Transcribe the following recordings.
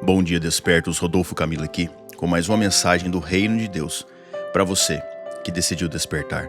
Bom dia, despertos. Rodolfo Camilo aqui, com mais uma mensagem do Reino de Deus para você que decidiu despertar.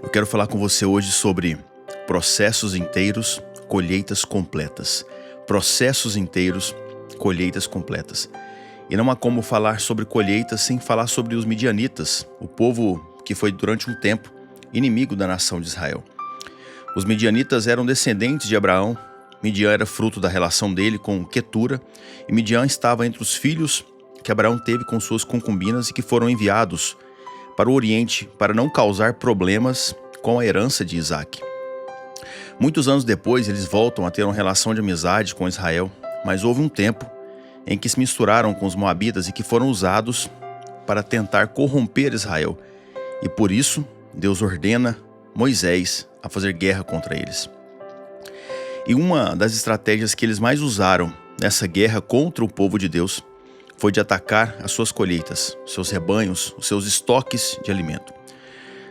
Eu quero falar com você hoje sobre processos inteiros, colheitas completas. Processos inteiros, colheitas completas. E não há como falar sobre colheitas sem falar sobre os midianitas, o povo que foi durante um tempo inimigo da nação de Israel. Os midianitas eram descendentes de Abraão. Midian era fruto da relação dele com Quetura, e Midian estava entre os filhos que Abraão teve com suas concubinas e que foram enviados para o Oriente para não causar problemas com a herança de Isaac. Muitos anos depois, eles voltam a ter uma relação de amizade com Israel, mas houve um tempo em que se misturaram com os moabitas e que foram usados para tentar corromper Israel. E por isso, Deus ordena Moisés a fazer guerra contra eles. E uma das estratégias que eles mais usaram nessa guerra contra o povo de Deus foi de atacar as suas colheitas, seus rebanhos, os seus estoques de alimento.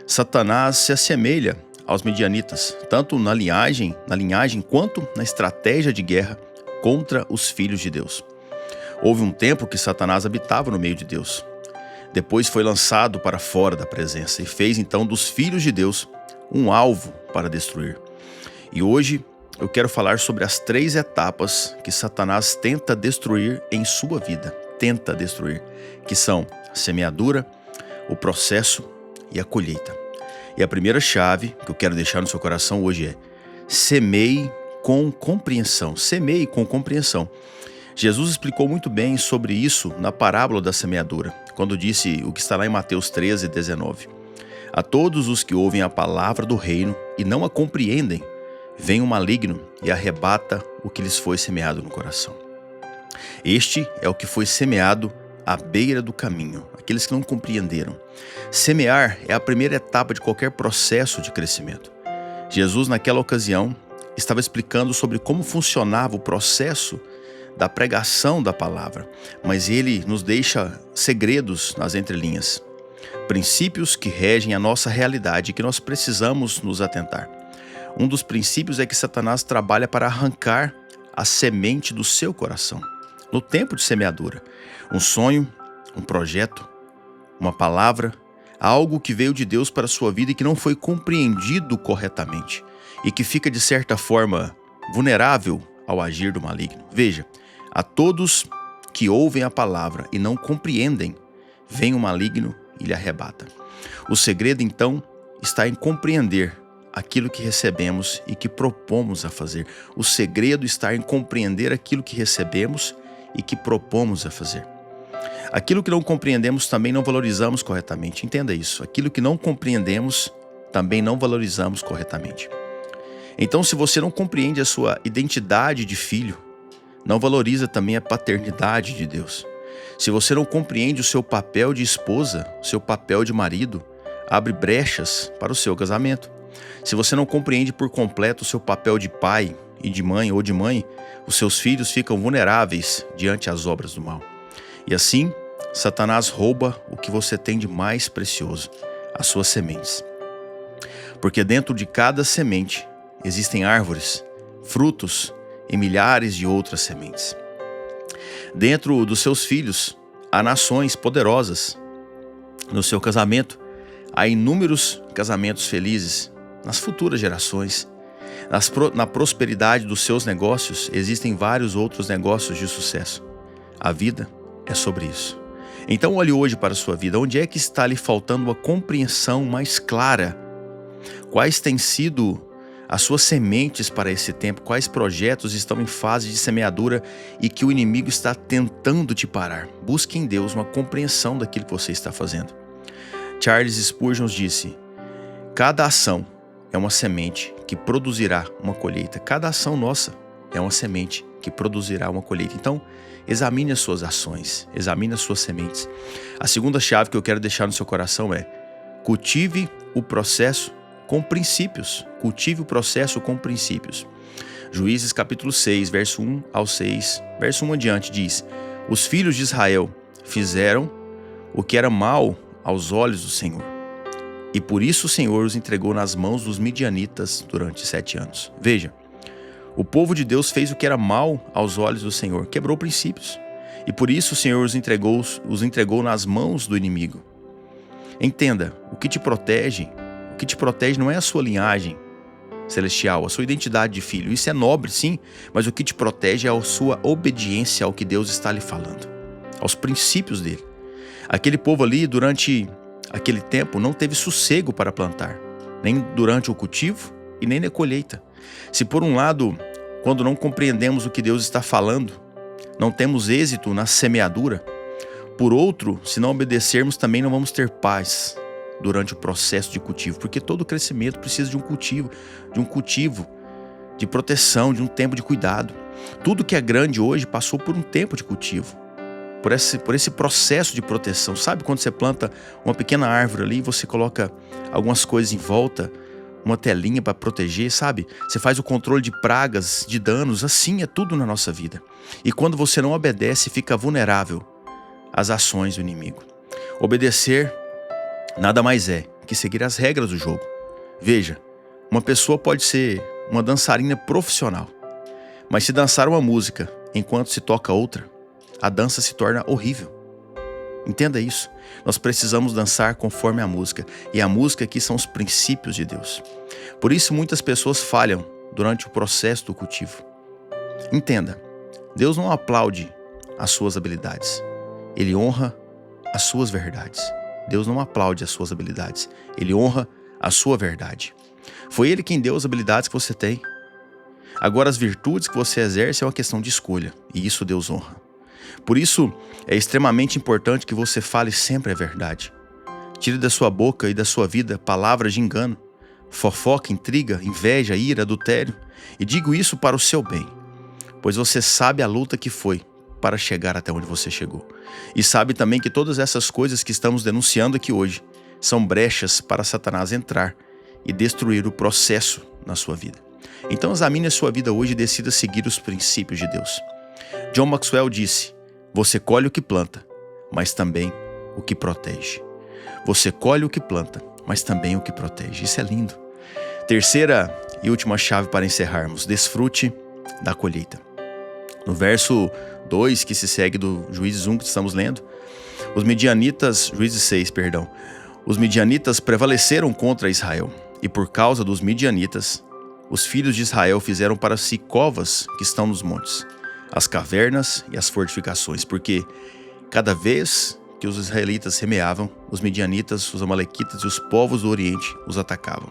Satanás se assemelha aos midianitas, tanto na linhagem quanto na estratégia de guerra contra os filhos de Deus. Houve um tempo que Satanás habitava no meio de Deus. Depois foi lançado para fora da presença e fez então dos filhos de Deus um alvo para destruir. E hoje eu quero falar sobre as 3 etapas que Satanás tenta destruir em sua vida. Que são a semeadura, o processo e a colheita. E a primeira chave que eu quero deixar no seu coração hoje é: semeie com compreensão. Semeie com compreensão. Jesus explicou muito bem sobre isso na parábola da semeadura, quando disse o que está lá em Mateus 13:19. A todos os que ouvem a palavra do reino e não a compreendem, vem o maligno e arrebata o que lhes foi semeado no coração. Este é o que foi semeado à beira do caminho, aqueles que não compreenderam. Semear é a primeira etapa de qualquer processo de crescimento. Jesus, naquela ocasião, estava explicando sobre como funcionava o processo da pregação da palavra, mas ele nos deixa segredos nas entrelinhas, princípios que regem a nossa realidade e que nós precisamos nos atentar. Um dos princípios é que Satanás trabalha para arrancar a semente do seu coração. No tempo de semeadura, um sonho, um projeto, uma palavra, algo que veio de Deus para a sua vida e que não foi compreendido corretamente e que fica, de certa forma, vulnerável ao agir do maligno. Veja, a todos que ouvem a palavra e não compreendem, vem o maligno e lhe arrebata. O segredo, então, está em compreender aquilo que recebemos e que propomos a fazer. O segredo está em compreender aquilo que recebemos e que propomos a fazer. Aquilo que não compreendemos também não valorizamos corretamente. Entenda isso. Aquilo que não compreendemos também não valorizamos corretamente. Então, se você não compreende a sua identidade de filho, não valoriza também a paternidade de Deus. Se você não compreende o seu papel de esposa, o seu papel de marido, abre brechas para o seu casamento. Se você não compreende por completo o seu papel de pai e de mãe ou de mãe, os seus filhos ficam vulneráveis diante das obras do mal. E assim, Satanás rouba o que você tem de mais precioso, as suas sementes. Porque dentro de cada semente existem árvores, frutos e milhares de outras sementes. Dentro dos seus filhos há nações poderosas. No seu casamento há inúmeros casamentos felizes. Nas futuras gerações, na prosperidade dos seus negócios, existem vários outros negócios de sucesso. A vida é sobre isso. Então olhe hoje para a sua vida. Onde é que está lhe faltando uma compreensão mais clara? Quais têm sido as suas sementes para esse tempo? Quais projetos estão em fase de semeadura e que o inimigo está tentando te parar? Busque em Deus uma compreensão daquilo que você está fazendo. Charles Spurgeon disse: cada ação é uma semente que produzirá uma colheita. Cada ação nossa é uma semente que produzirá uma colheita. Então, examine as suas ações, examine as suas sementes. A segunda chave que eu quero deixar no seu coração é: cultive o processo com princípios. Cultive o processo com princípios. Juízes capítulo 6, verso 1 ao 6, verso 1 adiante diz: os filhos de Israel fizeram o que era mal aos olhos do Senhor. E por isso o Senhor os entregou nas mãos dos midianitas durante 7 anos. Veja, o povo de Deus fez o que era mal aos olhos do Senhor, quebrou princípios. E por isso o Senhor os entregou nas mãos do inimigo. Entenda, o que te protege não é a sua linhagem celestial, a sua identidade de filho. Isso é nobre, sim, mas o que te protege é a sua obediência ao que Deus está lhe falando, aos princípios dele. Aquele povo ali, durante aquele tempo, não teve sossego para plantar, nem durante o cultivo e nem na colheita. Se por um lado, quando não compreendemos o que Deus está falando, não temos êxito na semeadura, por outro, se não obedecermos, também não vamos ter paz durante o processo de cultivo, porque todo crescimento precisa de um cultivo, de proteção, de um tempo de cuidado. Tudo que é grande hoje passou por um tempo de cultivo, por esse processo de proteção. Sabe quando você planta uma pequena árvore ali, você coloca algumas coisas em volta, uma telinha para proteger, sabe? Você faz o controle de pragas, de danos, assim é tudo na nossa vida. E quando você não obedece, fica vulnerável às ações do inimigo. Obedecer nada mais é que seguir as regras do jogo. Veja, uma pessoa pode ser uma dançarina profissional, mas se dançar uma música enquanto se toca outra, a dança se torna horrível. Entenda isso. Nós precisamos dançar conforme a música, e a música aqui são os princípios de Deus. Por isso muitas pessoas falham durante o processo do cultivo. Entenda, Deus não aplaude as suas habilidades, Ele honra as suas verdades. Deus não aplaude as suas habilidades, Ele honra a sua verdade. Foi Ele quem deu as habilidades que você tem. Agora as virtudes que você exerce é uma questão de escolha, e isso Deus honra. Por isso, é extremamente importante que você fale sempre a verdade. Tire da sua boca e da sua vida palavras de engano, fofoca, intriga, inveja, ira, adultério. E digo isso para o seu bem, pois você sabe a luta que foi para chegar até onde você chegou. E sabe também que todas essas coisas que estamos denunciando aqui hoje são brechas para Satanás entrar e destruir o processo na sua vida. Então examine a sua vida hoje e decida seguir os princípios de Deus. John Maxwell disse: você colhe o que planta, mas também o que protege. Você colhe o que planta, mas também o que protege. Isso é lindo. Terceira e última chave para encerrarmos: desfrute da colheita. No verso 2, que se segue do Juízes 1 que estamos lendo, Juízes 6, os midianitas prevaleceram contra Israel, e por causa dos midianitas, os filhos de Israel fizeram para si covas que estão nos montes, as cavernas e as fortificações, porque cada vez que os israelitas semeavam, os midianitas, os amalequitas e os povos do Oriente os atacavam.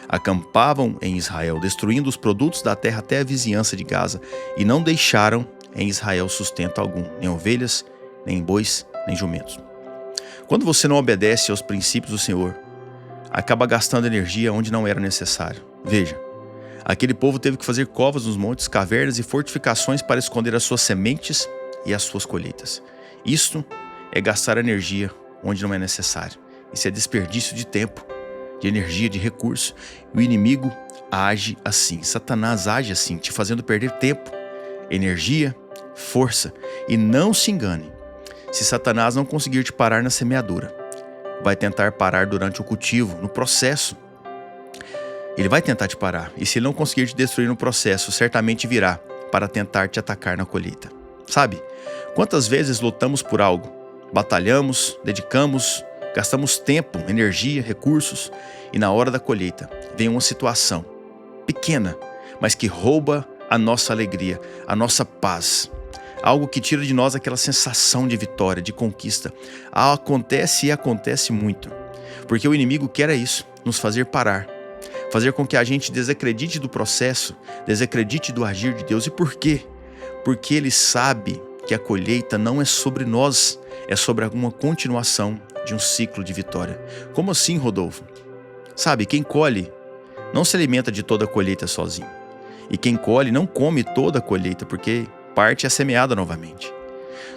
Acampavam em Israel, destruindo os produtos da terra até a vizinhança de Gaza, e não deixaram em Israel sustento algum, nem ovelhas, nem bois, nem jumentos. Quando você não obedece aos princípios do Senhor, acaba gastando energia onde não era necessário. Veja, aquele povo teve que fazer covas nos montes, cavernas e fortificações para esconder as suas sementes e as suas colheitas. Isto é gastar energia onde não é necessário. Isso é desperdício de tempo, de energia, de recurso. O inimigo age assim, Satanás age assim, te fazendo perder tempo, energia, força. E não se engane, se Satanás não conseguir te parar na semeadura, vai tentar parar durante o cultivo, no processo. Ele vai tentar te parar, e se ele não conseguir te destruir no processo, certamente virá para tentar te atacar na colheita. Sabe, quantas vezes lutamos por algo, batalhamos, dedicamos, gastamos tempo, energia, recursos, e na hora da colheita vem uma situação pequena, mas que rouba a nossa alegria, a nossa paz. Algo que tira de nós aquela sensação de vitória, de conquista. Acontece e acontece muito, porque o inimigo quer isso, nos fazer parar, fazer com que a gente desacredite do processo, desacredite do agir de Deus. E por quê? Porque ele sabe que a colheita não é sobre nós, é sobre alguma continuação de um ciclo de vitória. Como assim, Rodolfo? Sabe, quem colhe não se alimenta de toda a colheita sozinho. E quem colhe não come toda a colheita, porque parte é semeada novamente.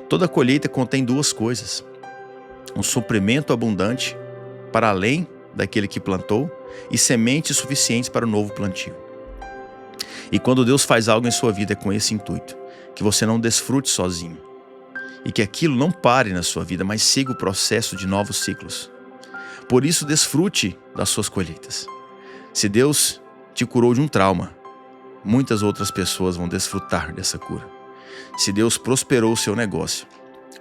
Toda colheita contém duas coisas: um suprimento abundante para além daquele que plantou e sementes suficientes para o novo plantio. E quando Deus faz algo em sua vida é com esse intuito, que você não desfrute sozinho e que aquilo não pare na sua vida, mas siga o processo de novos ciclos. Por isso, desfrute das suas colheitas. Se Deus te curou de um trauma, muitas outras pessoas vão desfrutar dessa cura. Se Deus prosperou o seu negócio,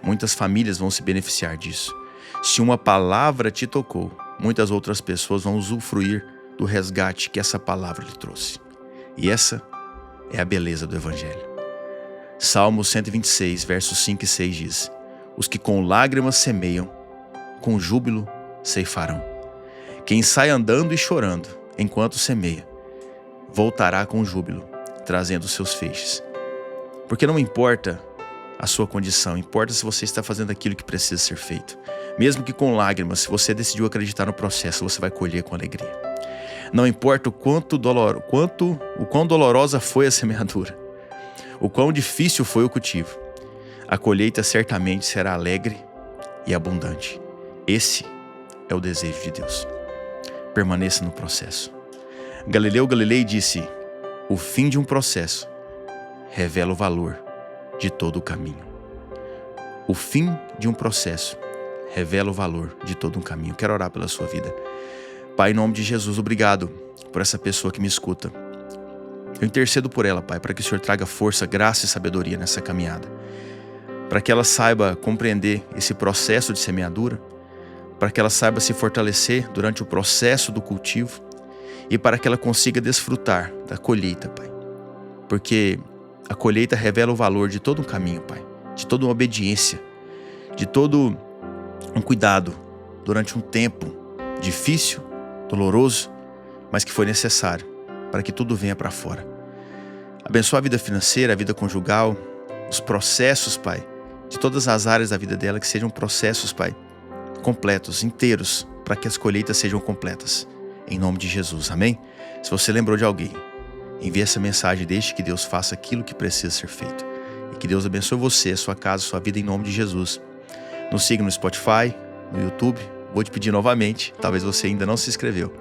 muitas famílias vão se beneficiar disso. Se uma palavra te tocou, muitas outras pessoas vão usufruir do resgate que essa palavra lhe trouxe. E essa é a beleza do Evangelho. Salmo 126, versos 5 e 6 diz: os que com lágrimas semeiam, com júbilo ceifarão. Quem sai andando e chorando enquanto semeia, voltará com júbilo, trazendo seus feixes. Porque não importa a sua condição, importa se você está fazendo aquilo que precisa ser feito. Mesmo que com lágrimas, se você decidiu acreditar no processo, você vai colher com alegria. Não importa o quão dolorosa foi a semeadura, o quão difícil foi o cultivo, a colheita certamente será alegre e abundante. Esse é o desejo de Deus. Permaneça no processo. Galileu Galilei disse: o fim de um processo revela o valor de todo o caminho. O fim de um processo revela o valor de todo um caminho. Quero orar pela sua vida. Pai, em nome de Jesus, obrigado por essa pessoa que me escuta. Eu intercedo por ela, Pai, para que o Senhor traga força, graça e sabedoria nessa caminhada. Para que ela saiba compreender esse processo de semeadura, para que ela saiba se fortalecer durante o processo do cultivo e para que ela consiga desfrutar da colheita, Pai. Porque a colheita revela o valor de todo um caminho, Pai, de toda uma obediência, de todo um cuidado durante um tempo difícil, doloroso, mas que foi necessário para que tudo venha para fora. Abençoa a vida financeira, a vida conjugal, os processos, Pai, de todas as áreas da vida dela, que sejam processos, Pai, completos, inteiros, para que as colheitas sejam completas. Em nome de Jesus, amém? Se você lembrou de alguém, envie essa mensagem e deixe que Deus faça aquilo que precisa ser feito. E que Deus abençoe você, a sua casa, a sua vida, em nome de Jesus. Nos siga no Spotify, no YouTube. Vou te pedir novamente, talvez você ainda não se inscreveu.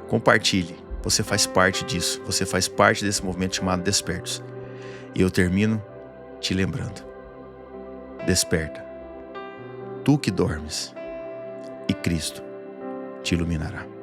Compartilhe, você faz parte disso. Você faz parte desse movimento chamado Despertos. E eu termino te lembrando. Desperta, tu que dormes, e Cristo te iluminará.